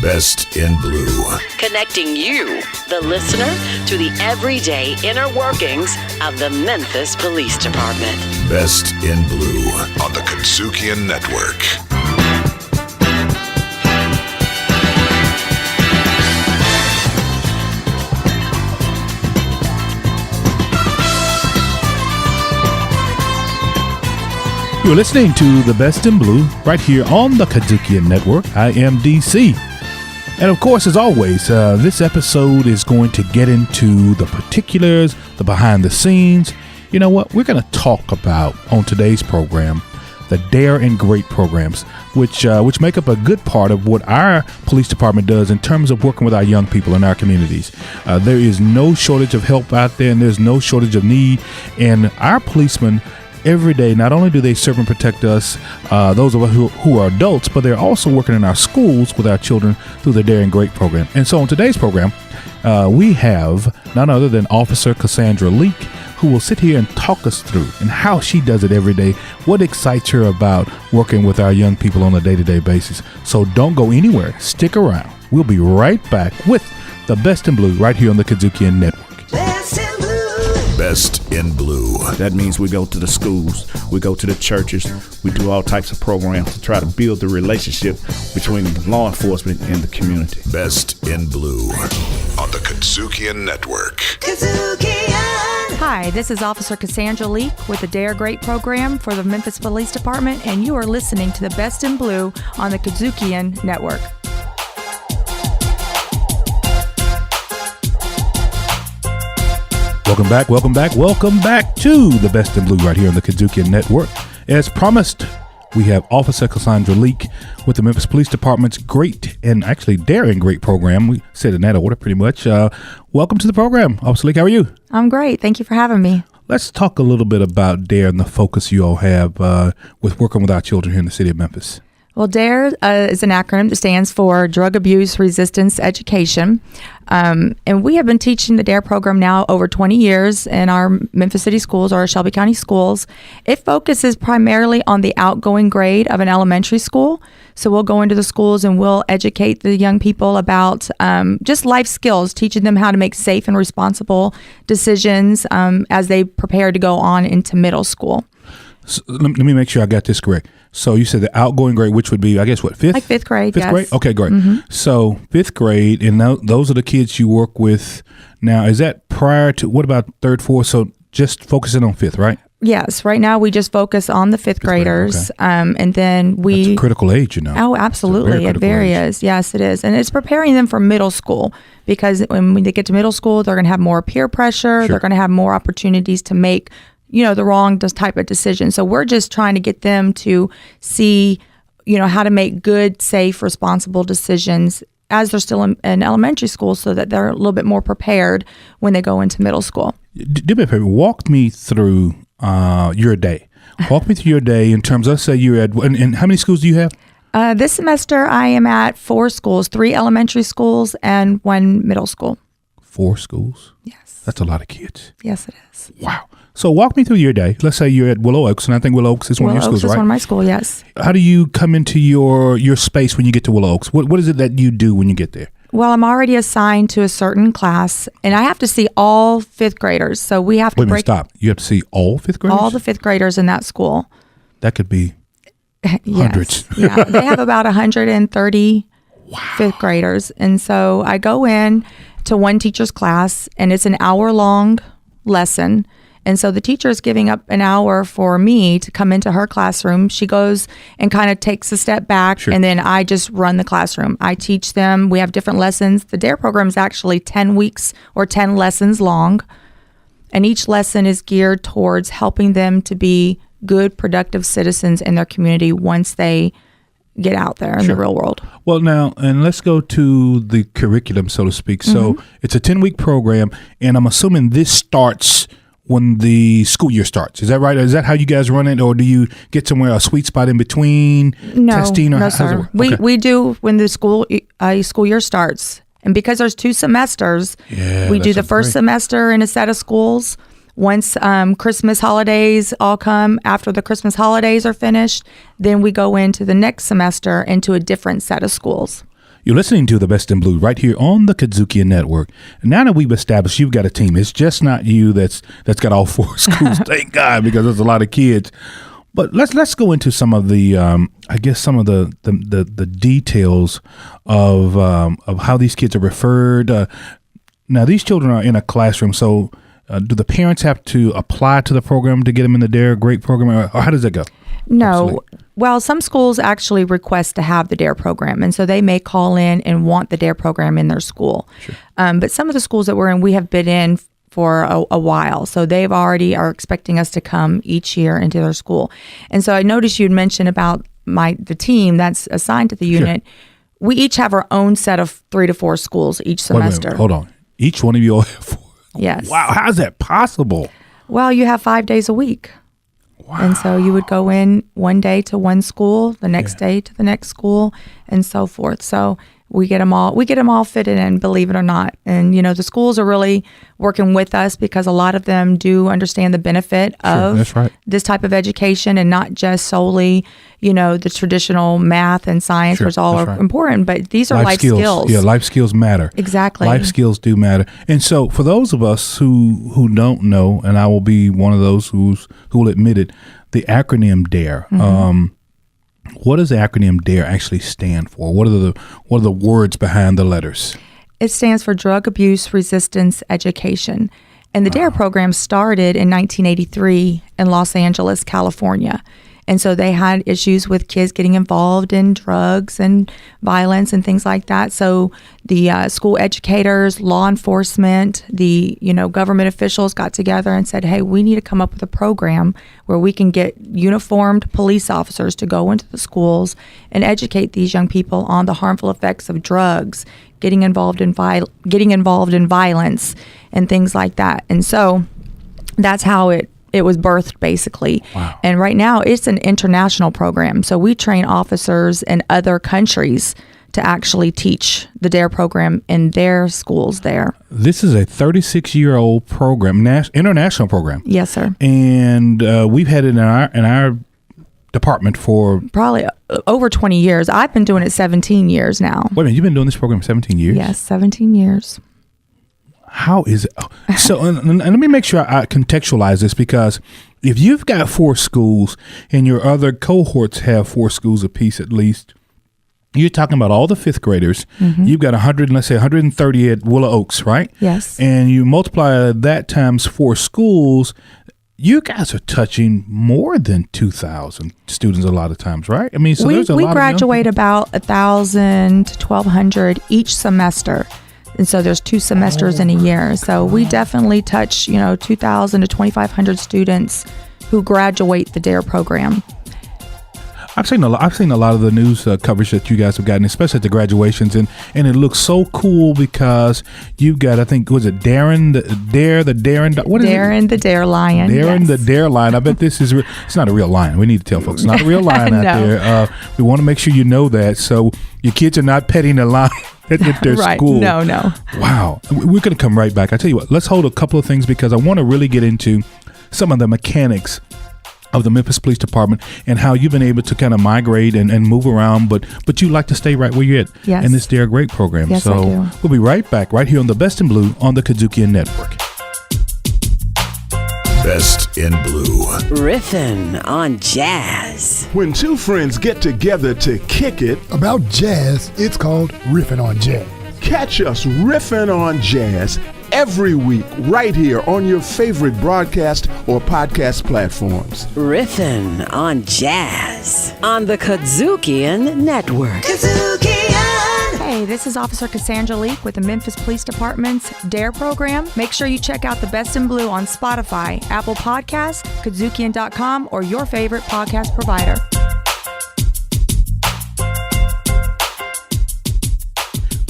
Best in Blue. Connecting you, the listener, to the everyday inner workings of the Memphis Police Department. Best in Blue on the KUDZUKIAN Network. You're listening to The Best in Blue right here on the KUDZUKIAN Network. I am DC. And of course, as always, this episode is going to get into the particulars, the behind the scenes. You know what? We're going to talk about on today's program the D.A.R.E. and G.R.E.A.T programs, which make up a good part of what our police department does in terms of working with our young people in our communities. There is no shortage of help out there, and there's no shortage of need. And our policemen every day, not only do they serve and protect us, those of us who are adults, but they're also working in our schools with our children through the D.A.R.E. and G.R.E.A.T program. And so on today's program, we have none other than Officer Cassandra Leake, who will sit here and talk us through and how she does it every day, what excites her about working with our young people on a day-to-day basis. So don't go anywhere. Stick around. We'll be right back with the Best in Blue right here on the KUDZUKIAN Network. Best in Blue. That means we go to the schools, we go to the churches, we do all types of programs to try to build the relationship between law enforcement and the community. Best in Blue on the KUDZUKIAN Network. Hi, this is Officer Cassandra Leake with the D.A.R.E. G.R.E.A.T program for the Memphis Police Department, and you are listening to the Best in Blue on the KUDZUKIAN Network. Welcome back to the Best in Blue right here on the KUDZUKIAN Network. As promised, we have Officer Cassandra Leake with the Memphis Police Department's G.R.E.A.T and actually D.A.R.E. and G.R.E.A.T program. We said in that order pretty much. Welcome to the program, Officer Leake. How are you? I'm great. Thank you for having me. Let's talk a little bit about D.A.R.E. and the focus you all have with working with our children here in the city of Memphis. Well, D.A.R.E. is an acronym that stands for Drug Abuse Resistance Education. And we have been teaching the D.A.R.E. program now over 20 years in our Memphis City schools, or Shelby County schools. It focuses primarily on the outgoing grade of an elementary school. So we'll go into the schools and we'll educate the young people about just life skills, teaching them how to make safe and responsible decisions as they prepare to go on into middle school. So let me make sure I got this correct. So you said the outgoing grade, which would be, I guess, what, fifth? Like fifth grade, Fifth yes. grade? Okay, great. Mm-hmm. So fifth grade, and those are the kids you work with now. Is that prior to, what about third, fourth? So just focusing on fifth, right? Yes. Right now, we just focus on the fifth graders. Okay. And then we... That's a critical age, you know. Oh, absolutely. It very is. Yes, it is. And it's preparing them for middle school, because when they get to middle school, they're going to have more peer pressure. Sure. They're going to have more opportunities to make the wrong type of decision. So we're just trying to get them to see, how to make good, safe, responsible decisions as they're still in elementary school, so that they're a little bit more prepared when they go into middle school. Do me a favor, walk me through your day. Walk me through your day in terms of, let's say you're at, and how many schools do you have? This semester I am at 4 schools, 3 elementary schools and 1 middle school. 4 schools? Yes. That's a lot of kids. Yes, it is. Wow. So walk me through your day. Let's say you're at Willow Oaks, and I think Willow Oaks is one of your schools, right? Willow Oaks is one of my schools, yes. How do you come into your space when you get to Willow Oaks? What is it that you do when you get there? Well, I'm already assigned to a certain class, and I have to see all 5th graders. So we have to stop. You have to see all 5th graders? All the 5th graders in that school. That could be hundreds. Yeah, they have about 130 5th graders. And so I go in to one teacher's class, and it's an hour-long lesson. And so the teacher is giving up an hour for me to come into her classroom. She goes and kind of takes a step back, sure. And then I just run the classroom. I teach them. We have different lessons. The D.A.R.E. program is actually 10 weeks or 10 lessons long. And each lesson is geared towards helping them to be good, productive citizens in their community once they get out there in the real world. Well, now, and let's go to the curriculum, so to speak. So it's a 10-week program, and I'm assuming this starts when the school year starts. Is that right? Is that how you guys run it, or do you get somewhere, a sweet spot in between testing? Or no, sir. We do when the school year starts. And because there's 2 semesters, we do the first semester in a set of schools. Once Christmas holidays all come, after the Christmas holidays are finished, then we go into the next semester into a different set of schools. You're listening to The Best in Blue right here on the KUDZUKIAN Network. And now that we've established you've got a team, it's just not you that's got all 4 schools. Thank God, because there's a lot of kids. But let's go into some of the some of the details of how these kids are referred. Now these children are in a classroom, so do the parents have to apply to the program to get them in the D.A.R.E program, or how does it go? No. Absolutely. Well, some schools actually request to have the D.A.R.E program, and so they may call in and want the D.A.R.E program in their school. Sure. But some of the schools that we're in, we have been in for a while, so they've already are expecting us to come each year into their school. And so I noticed you'd mentioned about the team that's assigned to the unit. Sure. We each have our own set of 3 to 4 schools each semester. Wait, hold on. Each one of you all have 4. Yes. Wow, how's that possible? Well, you have 5 days a week. Wow. And so you would go in one day to one school, the next day to the next school, and so forth. So we get them all fitted in, believe it or not. And, the schools are really working with us because a lot of them do understand the benefit of this type of education, and not just solely, the traditional math and science, which all are important, but these are life skills. Yeah, life skills matter. Exactly. Life skills do matter. And so for those of us who don't know, and I will be one of those who will admit it, the acronym D.A.R.E. Mm-hmm. What does the acronym D.A.R.E actually stand for? What are the words behind the letters? It stands for Drug Abuse Resistance Education. And the D.A.R.E program started in 1983 in Los Angeles, California. And so they had issues with kids getting involved in drugs and violence and things like that. So the school educators, law enforcement, the government officials got together and said, hey, we need to come up with a program where we can get uniformed police officers to go into the schools and educate these young people on the harmful effects of drugs, getting involved in violence and things like that. And so that's how it was birthed, basically. Wow. And right now it's an international program. So we train officers in other countries to actually teach the D.A.R.E program in their schools there. This is a 36-year-old program, international program. Yes, sir. And we've had it in our department for probably over 20 years. I've been doing it 17 years now. Wait a minute, you've been doing this program 17 years? Yes, 17 years. How is it? So, and let me make sure I contextualize this, because if you've got 4 schools and your other cohorts have 4 schools apiece at least, you're talking about all the 5th graders. Mm-hmm. You've got 130 at Willow Oaks, right? Yes. And you multiply that times 4 schools, you guys are touching more than 2,000 students a lot of times, right? I mean, so there's a lot of young people. We graduate about 1,000 to 1,200 each semester. And so there's 2 semesters in a year. So we definitely touch, 2,000 to 2,500 students who graduate the D.A.R.E program. I've seen a lot of the news coverage that you guys have gotten, especially at the graduations, and it looks so cool because you've got, I think, was it Darren the D.A.R.E the Darren? What is Darren it? the D.A.R.E lion. Darren the D.A.R.E lion. I bet this is it's not a real lion. We need to tell folks it's not a real lion out No. there. We want to make sure you know that, so your kids are not petting a lion at their right. school. No. Wow. We're going to come right back. I tell you what, let's hold a couple of things because I want to really get into some of the mechanics of the Memphis Police Department and how you've been able to kind of migrate and move around, but you like to stay right where you're at in this D.A.R.E program. Yes, so I do. We'll be right back right here on the Best in Blue on the KUDZUKIAN Network. Best in Blue. Riffin' on jazz. When 2 friends get together to kick it about jazz, it's called Riffin' on Jazz. Catch us riffing on jazz every week right here on your favorite broadcast or podcast platforms. Riffin' on jazz on the KUDZUKIAN Network. Hey, this is Officer Cassandra Leake with the Memphis Police Department's D.A.R.E program. Make sure you check out The Best in Blue on Spotify, Apple Podcasts, KUDZUKIAN.com, or your favorite podcast provider.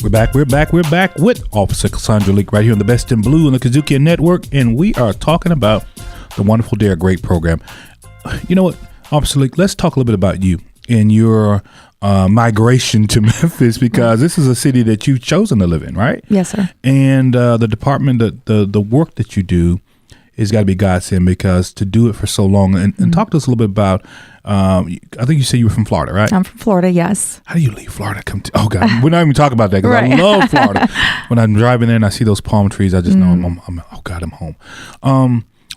We're back with Officer Cassandra Leake right here on the Best in Blue on the KUDZUKIAN Network, and we are talking about the wonderful D.A.R.E program. You know what, Officer Leake, let's talk a little bit about you and your migration to Memphis, because this is a city that you've chosen to live in, right? Yes, sir. And the department, the work that you do it's got to be godsend, because to do it for so long, and talk to us a little bit about, I think you said you were from Florida, right? I'm from Florida, yes. How do you leave Florida? Oh God, we're not even talking about that, because Right. I love Florida. When I'm driving there and I see those palm trees, I just know I'm oh God, I'm home.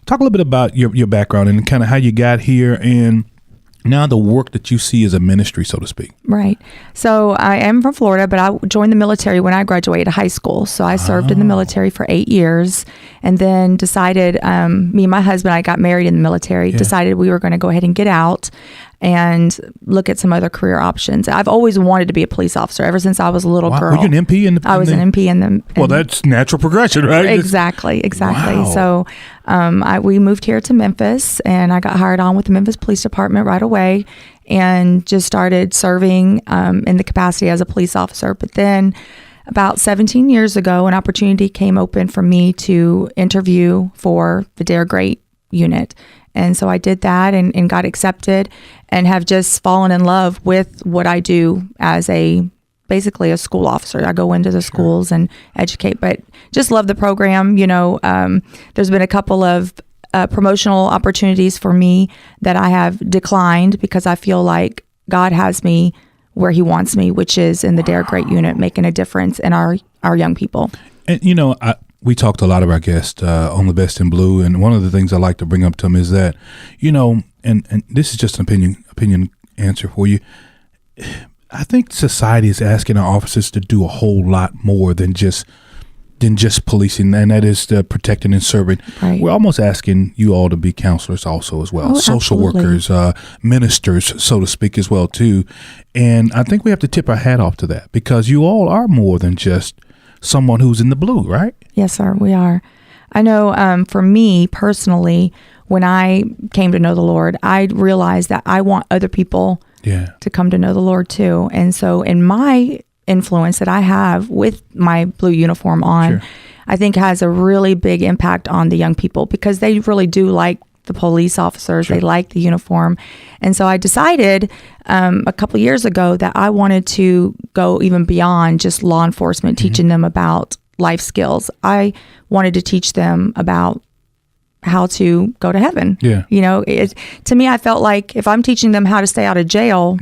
Talk a little bit about your background and kind of how you got here, and now the work that you see as a ministry, so to speak. Right. So I am from Florida, but I joined the military when I graduated high school. So I served in the military for 8 years, and then decided, me and my husband, I got married in the military, decided we were going to go ahead and get out and look at some other career options. I've always wanted to be a police officer ever since I was a little girl. Were you an MP? I was an MP in the... Well, that's natural progression, right? Exactly. Wow. So we moved here to Memphis, and I got hired on with the Memphis Police Department right away, and just started serving in the capacity as a police officer. But then about 17 years ago, an opportunity came open for me to interview for the D.A.R.E. unit. And so I did that and got accepted, and have just fallen in love with what I do as basically a school officer. I go into the schools and educate, but just love the program. There's been a couple of promotional opportunities for me that I have declined, because I feel like God has me where he wants me, which is in the D.A.R.E. unit, making a difference in our young people. And, we talked to a lot of our guests on The Best in Blue, and one of the things I like to bring up to them is that, and this is just an opinion answer for you. I think society is asking our officers to do a whole lot more than just policing, and that is the protecting and serving. Right. We're almost asking you all to be counselors also as well, social absolutely. workers, ministers, so to speak, as well too. And I think we have to tip our hat off to that, because you all are more than just someone who's in the blue, right? Yes, sir, we are. I know for me personally, when I came to know the Lord, I realized that I want other people to come to know the Lord too. And so in my influence that I have with my blue uniform on, I think has a really big impact on the young people, because they really do like the police officers. They like the uniform. And so I decided a couple of years ago that I wanted to go even beyond just law enforcement, teaching them about life skills. I wanted to teach them about how to go to heaven. Yeah. To me, I felt like if I'm teaching them how to stay out of jail,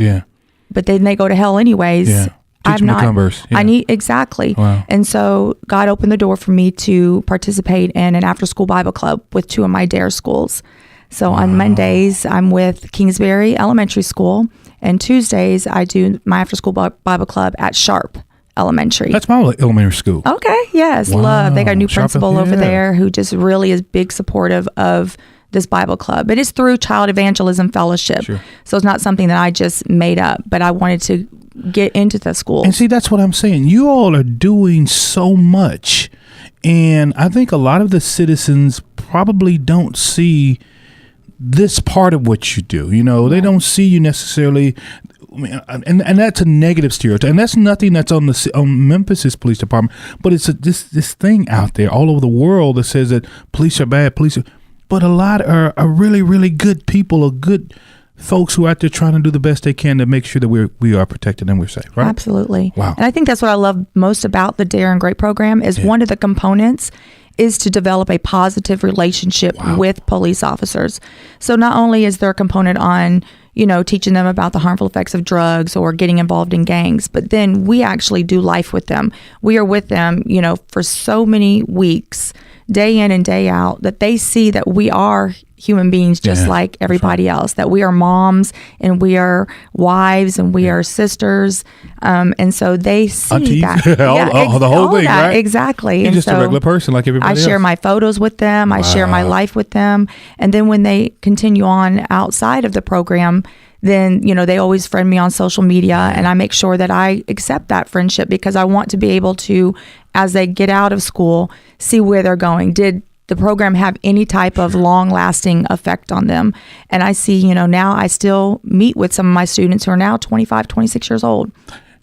but then they go to hell anyways, I'm not. I need exactly. Wow. And so God opened the door for me to participate in an after-school Bible club with 2 of my D.A.R.E. schools. So on Mondays, I'm with Kingsbury Elementary School, and Tuesdays I do my after-school Bible club at Sharp Elementary. That's my elementary school. Okay. Yes. Wow. Love. They got a new Sharp, principal over there who just really is big supportive of this Bible club. It is through Child Evangelism Fellowship. Sure. So it's not something that I just made up, but I wanted to get into the school. And see, that's what I'm saying. You all are doing so much. And I think a lot of the citizens probably don't see this part of what you do. They don't see you necessarily. And that's a negative stereotype. And that's nothing that's on Memphis's police department. But it's this thing out there all over the world that says that police are bad. But a lot are really, really good people, are good folks who are out there trying to do the best they can to make sure that we are protected and we're safe, right? Absolutely. Wow. And I think that's what I love most about the D.A.R.E. program is one of the components is to develop a positive relationship with police officers. So not only is there a component on, teaching them about the harmful effects of drugs or getting involved in gangs, but then we actually do life with them. We are with them, for so many weeks, day in and day out, that they see that we are human beings just like everybody else, that we are moms and we are wives and we are sisters. And so they see Aunties. that. The whole thing, right? Exactly. You're just a regular person like everybody else. I share my photos with them. I share my life with them. And then when they continue on outside of the program, then, they always friend me on social media, and I make sure that I accept that friendship, because I want to be able to, as they get out of school, see where they're going. Did the program have any type of long-lasting effect on them? And I see, now I still meet with some of my students who are now 25, 26 years old.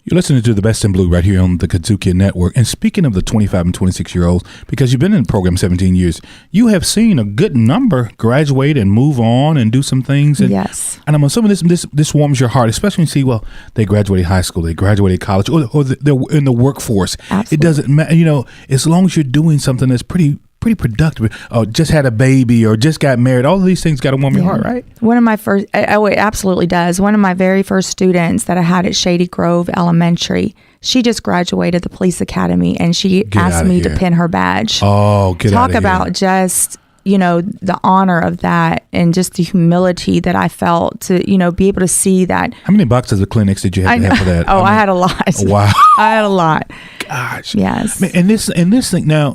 You're listening to The Best in Blue right here on the KUDZUKIAN Network. And speaking of the 25 and 26-year-olds, because you've been in the program 17 years, you have seen a good number graduate and move on and do some things. And, yes. And I'm assuming this warms your heart, especially when you see, they graduated high school, they graduated college, or they're in the workforce. Absolutely. It doesn't matter, as long as you're doing something that's pretty pretty productive. Oh, just had a baby or just got married. All of these things got to warm your heart, right? One of my first, oh, it absolutely does. One of my very first students that I had at Shady Grove Elementary, she just graduated the police academy, and she asked me to pin her badge. Oh, get out of here. Talk about just, the honor of that and just the humility that I felt to, be able to see that. How many boxes of Kleenex did you have to have for that? I had a lot. Wow. I had a lot. Gosh. Yes. And this thing now,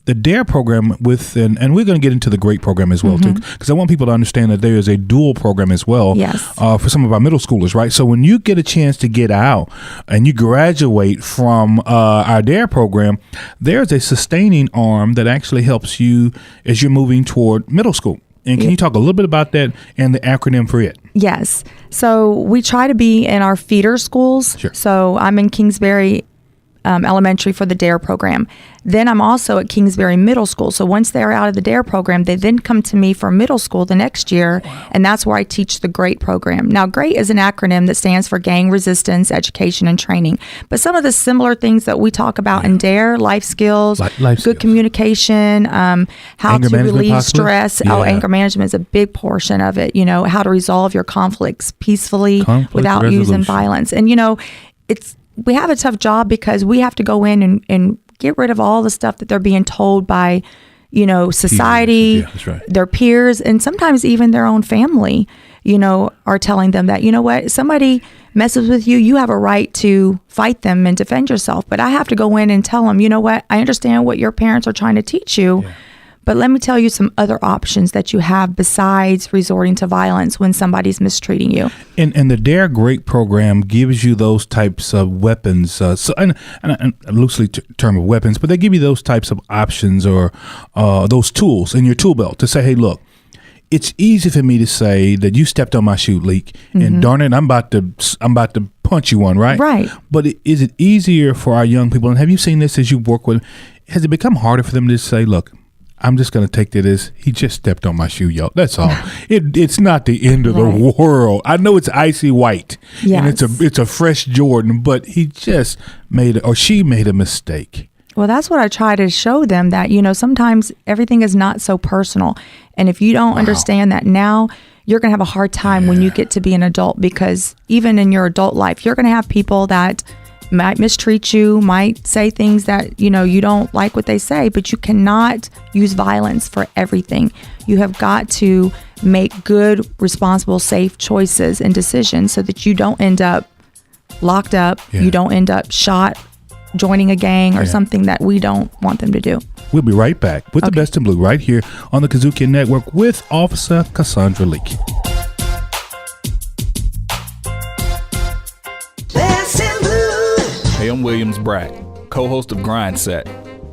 the D.A.R.E program and we're going to get into the GREAT program as well too, because I want people to understand that there is a dual program as well. Yes. For some of our middle schoolers, right? So when you get a chance to get out and you graduate from our D.A.R.E program, there's a sustaining arm that actually helps you as you're moving toward middle school. And can you talk a little bit about that and the acronym for it? Yes. So we try to be in our feeder schools. Sure. So I'm in Kingsbury Elementary for the D.A.R.E program. Then I'm also at Kingsbury Middle School. So once they're out of the D.A.R.E program, they then come to me for middle school the next year, and that's where I teach the GREAT program. Now, GREAT is an acronym that stands for Gang Resistance, Education, and Training. But some of the similar things that we talk about in D.A.R.E, life skills, good communication, how anger to relieve possibly? stress. Oh, anger management is a big portion of it. How to resolve your conflicts peacefully without using violence. And, we have a tough job because we have to go in and get rid of all the stuff that they're being told by, society, their peers, and sometimes even their own family, are telling them that, what, somebody messes with you, you have a right to fight them and defend yourself. But I have to go in and tell them, what, I understand what your parents are trying to teach you. Yeah. But let me tell you some other options that you have besides resorting to violence when somebody's mistreating you. And the D.A.R.E GREAT program gives you those types of weapons, and loosely term of weapons, but they give you those types of options or those tools in your tool belt to say, hey, look, it's easy for me to say that you stepped on my shoe, Leake, and darn it, I'm about to punch you one, right? Right. But is it easier for our young people? And have you seen this as you work with? Has it become harder for them to say, look, I'm just going to take that as he just stepped on my shoe, y'all. That's all. It's not the end of the world. I know it's icy white and it's a fresh Jordan, but he just she made a mistake. Well, that's what I try to show them, that, sometimes everything is not so personal. And if you don't understand that now, you're going to have a hard time when you get to be an adult, because even in your adult life, you're going to have people that might mistreat you, might say things that, you don't like what they say, but you cannot use violence for everything. You have got to make good, responsible, safe choices and decisions so that you don't end up locked up, you don't end up shot, joining a gang or something that we don't want them to do. We'll be right back with the Best in Blue right here on the KUDZUKIAN Network with Officer Cassandra Leake. Hey, I'm Williams Brack, co-host of Grind Set.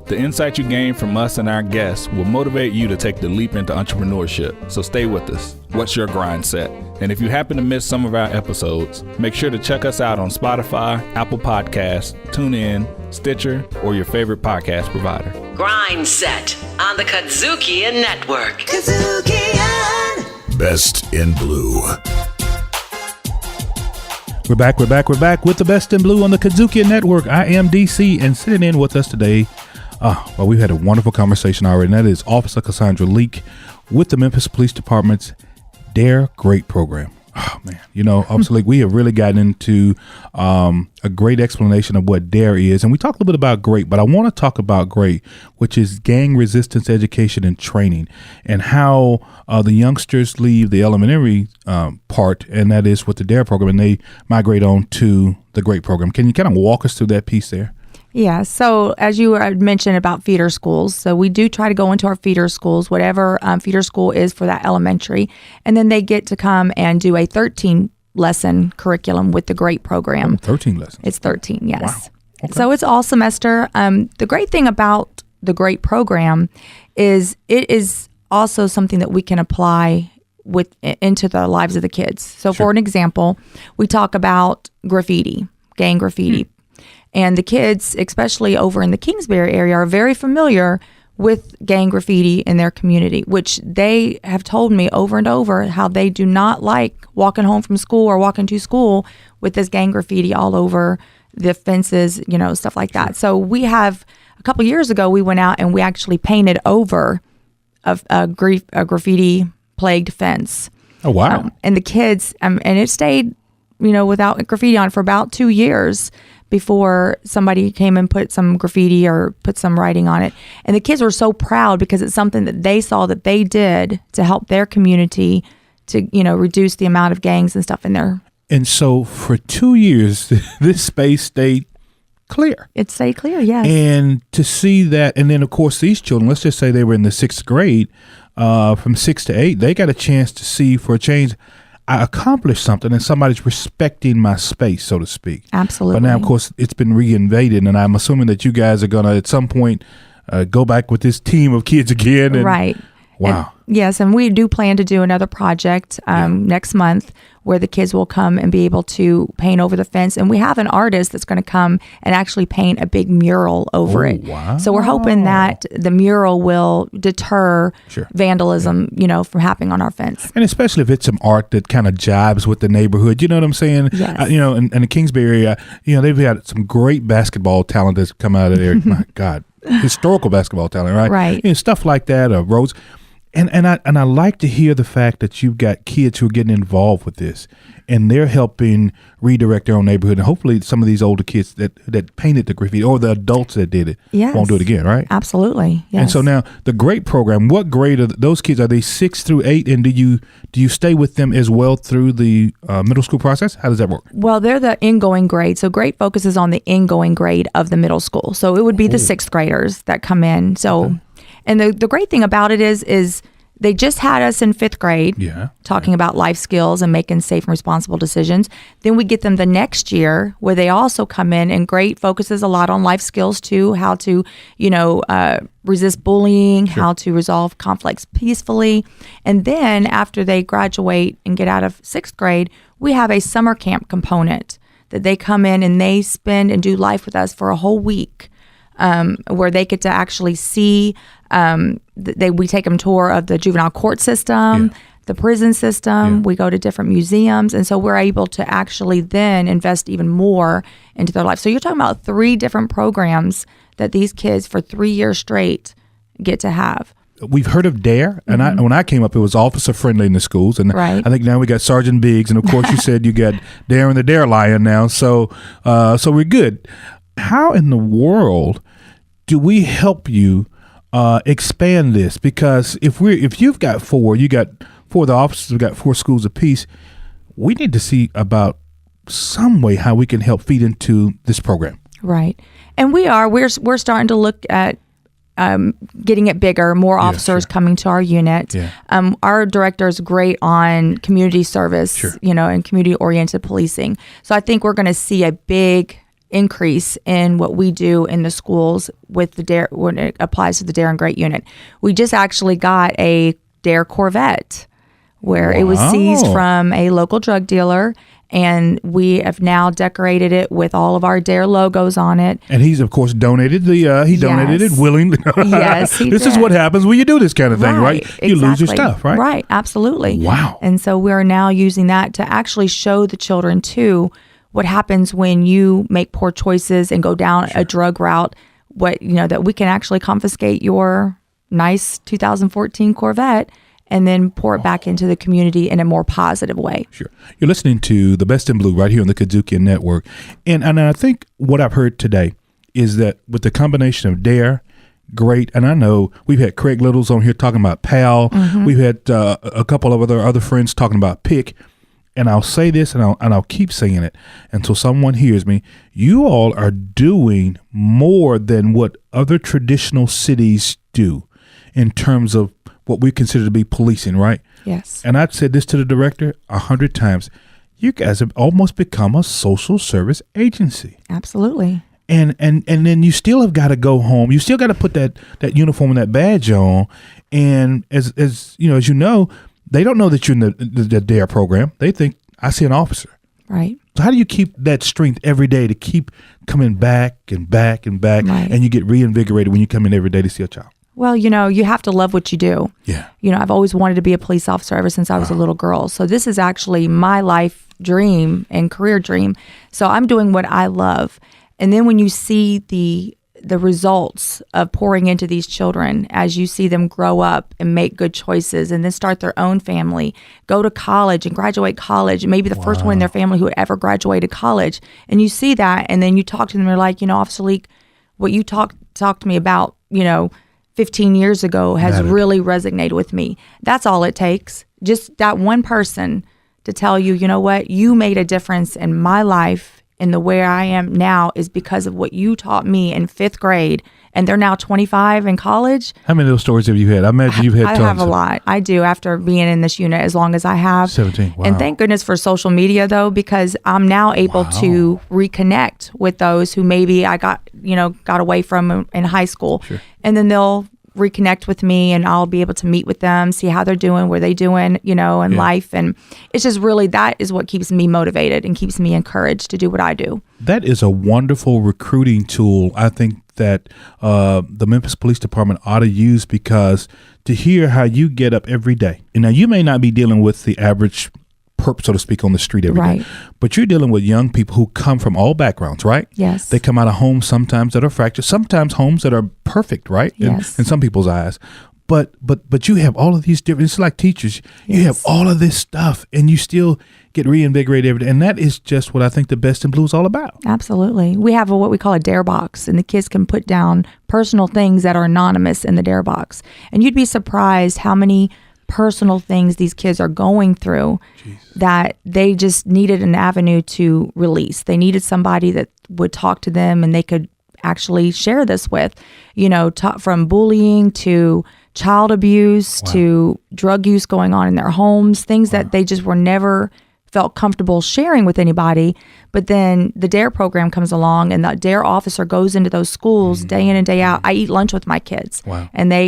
The insight you gain from us and our guests will motivate you to take the leap into entrepreneurship. So stay with us. What's your grind set? And if you happen to miss some of our episodes, make sure to check us out on Spotify, Apple Podcasts, TuneIn, Stitcher, or your favorite podcast provider. Grind Set on the KUDZUKIAN Network. KUDZUKIAN. Best in Blue. We're back with the Best in Blue on the KUDZUKIAN Network. I am DC, and sitting in with us today, we've had a wonderful conversation already, and that is Officer Cassandra Leake with the Memphis Police Department's D.A.R.E GREAT program. Oh, man. Officer Leake, we have really gotten into a great explanation of what D.A.R.E is. And we talked a little bit about GREAT, but I want to talk about GREAT, which is Gang Resistance Education and Training, and how the youngsters leave the elementary part, and that is with the D.A.R.E program, and they migrate on to the GREAT program. Can you kind of walk us through that piece there? Yeah. So as you had mentioned about feeder schools, so we do try to go into our feeder schools, whatever feeder school is for that elementary, and then they get to come and do a 13-lesson curriculum with the GREAT program. 13 lessons. It's 13, yes. Wow. Okay. So it's all semester. The great thing about the GREAT program is it is also something that we can apply into the lives of the kids. So for an example, we talk about graffiti, gang graffiti. And the kids, especially over in the Kingsbury area, are very familiar with gang graffiti in their community, which they have told me over and over how they do not like walking home from school or walking to school with this gang graffiti all over the fences, stuff like that. So we have a couple years ago, we went out and we actually painted over a graffiti plagued fence. Oh, wow. And the kids, and it stayed, without graffiti on for about 2 years before somebody came and put some graffiti or put some writing on it. And the kids were so proud because it's something that they saw that they did to help their community to, reduce the amount of gangs and stuff in there. And so for 2 years, this space stayed clear. It stayed clear, yes. And to see that, and then of course these children, let's just say they were in the 6th grade, from 6 to 8, they got a chance to see, for a change, I accomplished something and somebody's respecting my space, so to speak. Absolutely. But now, of course, it's been reinvaded, and I'm assuming that you guys are going to, at some point, go back with this team of kids again. And, right. Wow. Yes, and we do plan to do another project next month where the kids will come and be able to paint over the fence. And we have an artist that's going to come and actually paint a big mural over it. Wow. So we're hoping that the mural will deter vandalism, from happening on our fence. And especially if it's some art that kind of jibes with the neighborhood. You know what I'm saying? Yes. In the Kingsbury area, they've had some great basketball talent that's come out of there. My God. Historical basketball talent, right? Right. Stuff like that, roads. And I like to hear the fact that you've got kids who are getting involved with this, and they're helping redirect their own neighborhood. And hopefully some of these older kids that painted the graffiti, or the adults that did it, won't do it again, right? Absolutely. Yes. And so now the GR.E.A.T program, what grade are those kids? Are they 6 through 8? And do you stay with them as well through the middle school process? How does that work? Well, they're the ingoing grade. So GR.E.A.T focuses on the ingoing grade of the middle school. So it would be the 6th graders that come in. So. Okay. And the great thing about it is they just had us in 5th grade talking about life skills and making safe and responsible decisions. Then we get them the next year where they also come in, and GR.E.A.T focuses a lot on life skills too, how to, resist bullying, how to resolve conflicts peacefully. And then after they graduate and get out of 6th grade, we have a summer camp component that they come in and they spend and do life with us for a whole week. Where they get to actually see, we take them tour of the juvenile court system, the prison system. We go to different museums. And so we're able to actually then invest even more into their life. So you're talking about 3 different programs that these kids for 3 years straight get to have. We've heard of D.A.R.E, and when I came up, it was officer friendly in the schools, and I think now we got Sergeant Biggs, and of course you said you got D.A.R.E and the D.A.R.E Lion now, so we're good. How in the world do we help you expand this? Because if you've got 4, you got 4 of the officers, we've got 4 schools apiece, we need to see about some way how we can help feed into this program. Right. And we're starting to look at getting it bigger, more officers coming to our unit. Yeah. Our director is great on community service, and community-oriented policing. So I think we're going to see a big increase in what we do in the schools with the D.A.R.E when it applies to the D.A.R.E and GR.E.A.T unit. We just actually got a D.A.R.E Corvette where it was seized from a local drug dealer, and we have now decorated it with all of our D.A.R.E logos on it. And he's of course donated donated it willingly. Yes, this is what happens when you do this kind of thing, right? You lose your stuff, right? Right, absolutely. Wow. And so we're now using that to actually show the children too what happens when you make poor choices and go down a drug route, that we can actually confiscate your nice 2014 Corvette and then pour it back into the community in a more positive way. Sure. You're listening to The Best in Blue right here on the KUDZUKIAN Network. And I think what I've heard today is that with the combination of D.A.R.E, GR.E.A.T, and I know we've had Craig Littles on here talking about PAL. We've had a couple of other friends talking about PIC. And I'll say this, and I'll keep saying it until someone hears me. You all are doing more than what other traditional cities do in terms of what we consider to be policing, right? Yes. And I've said this to the director 100 times. You guys have almost become a social service agency. Absolutely. And then you still have got to go home. You still got to put that uniform and that badge on. And as you know, they don't know that you're in the D.A.R.E program. They think, I see an officer. Right. So how do you keep that strength every day to keep coming back and back and back, and you get reinvigorated when you come in every day to see a child? Well, you have to love what you do. Yeah. I've always wanted to be a police officer ever since I was a little girl. So this is actually my life dream and career dream. So I'm doing what I love. And then when you see the the results of pouring into these children as you see them grow up and make good choices and then start their own family, go to college and graduate college, maybe the first one in their family who ever graduated college. And you see that, and then you talk to them, you're like, Officer Leake, what you talked to me about, 15 years ago has really resonated with me. That's all it takes. Just that one person to tell you, you know what, you made a difference in my life, and the way I am now is because of what you taught me in 5th grade. And they're now 25 in college. How many of those stories have you had? I imagine you've had tons. I have a lot. I do, after being in this unit as long as I have. 17. Wow. And thank goodness for social media, though, because I'm now able to reconnect with those who maybe I got away from in high school. Sure. And then they'll reconnect with me, and I'll be able to meet with them, see how they're doing, where they doing, in life. And it's just really, that is what keeps me motivated and keeps me encouraged to do what I do. That is a wonderful recruiting tool, I think, that the Memphis Police Department ought to use, because to hear how you get up every day, and now you may not be dealing with the average perp, so to speak, on the street every day, but you're dealing with young people who come from all backgrounds, right? Yes. They come out of homes sometimes that are fractured, sometimes homes that are perfect, right? Yes. In some people's eyes. But you have all of these different, it's like teachers, you have all of this stuff, and you still get reinvigorated every day. And that is just what I think the Best in Blue is all about. Absolutely. We have what we call a D.A.R.E. box, and the kids can put down personal things that are anonymous in the D.A.R.E. box. And you'd be surprised how many personal things these kids are going through that they just needed an avenue to release. They needed somebody that would talk to them and they could actually share this with, from bullying to child abuse to drug use going on in their homes, things that they just were never felt comfortable sharing with anybody. But then the D.A.R.E. program comes along, and the D.A.R.E. officer goes into those schools day in and day out. I eat lunch with my kids, and they,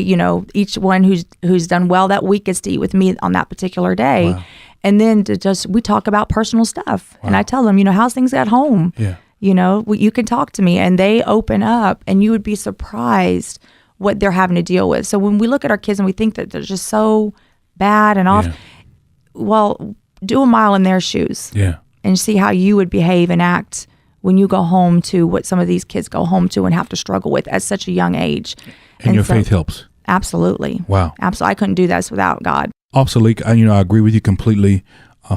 each one who's done well that week gets to eat with me on that particular day. And then we talk about personal stuff, and I tell them, how's things at home? You can talk to me, and they open up, and you would be surprised what they're having to deal with. So when we look at our kids and we think that they're just so bad and off, well, do a mile in their shoes and see how you would behave and act when you go home to what some of these kids go home to and have to struggle with at such a young age. And your faith helps. Absolutely. Wow. Absolutely. I couldn't do this without God. Officer Leake, I agree with you completely.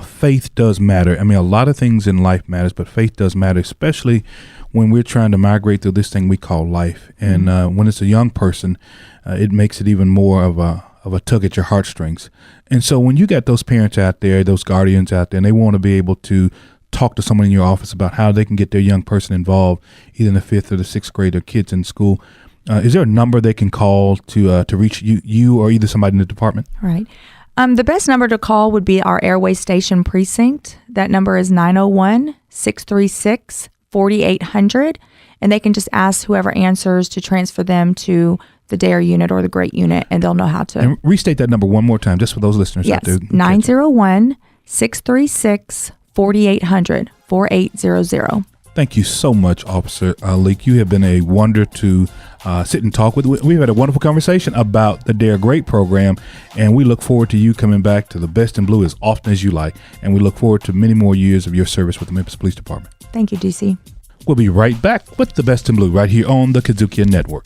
Faith does matter. I mean, a lot of things in life matters, but faith does matter, especially when we're trying to migrate through this thing we call life. And when it's a young person, it makes it even more of a tug at your heartstrings. And so when you got those parents out there, those guardians out there, and they want to be able to talk to someone in your office about how they can get their young person involved, either in the 5th or the 6th grade, or kids in school, is there a number they can call to reach you or either somebody in the department? Right. The best number to call would be our Airway Station Precinct. That number is 901-636-4800. And they can just ask whoever answers to transfer them to the D.A.R.E. unit or the G.R.E.A.T unit, and they'll know how to. And restate that number one more time, just for those listeners out there. 901-636-4800, 4800. Thank you so much, Officer Leake. You have been a wonder to sit and talk with. We've had a wonderful conversation about the D.A.R.E. program, and we look forward to you coming back to the Best in Blue as often as you like. And we look forward to many more years of your service with the Memphis Police Department. Thank you, DC. We'll be right back with the Best in Blue right here on the KUDZUKIAN Network.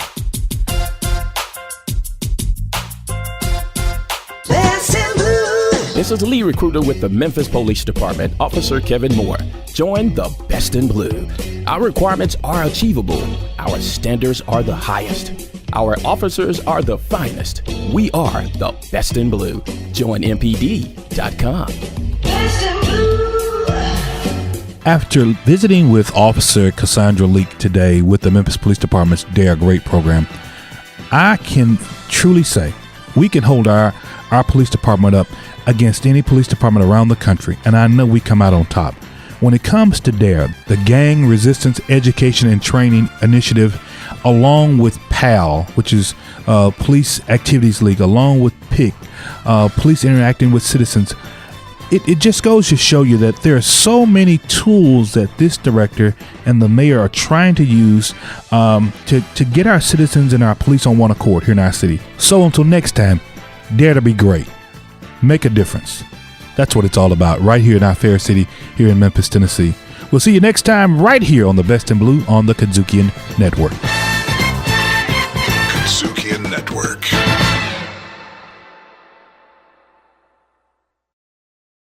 This is the lead recruiter with the Memphis Police Department, Officer Kevin Moore. Join the Best in Blue. Our requirements are achievable. Our standards are the highest. Our officers are the finest. We are the Best in Blue. Join MPD.com. After visiting with Officer Cassandra Leake today with the Memphis Police Department's D.A.R.E. program, I can truly say we can hold our police department up against any police department around the country, and I know we come out on top. When it comes to D.A.R.E., the Gang Resistance Education and Training Initiative, along with PAL, which is Police Activities League, along with PIC, Police Interacting with Citizens, it just goes to show you that there are so many tools that this director and the mayor are trying to use to get our citizens and our police on one accord here in our city. So until next time, dare to be great. Make a difference. That's what it's all about right here in our fair city here in Memphis, Tennessee. We'll see you next time right here on the Best in Blue on the KUDZUKIAN Network. KUDZUKIAN Network.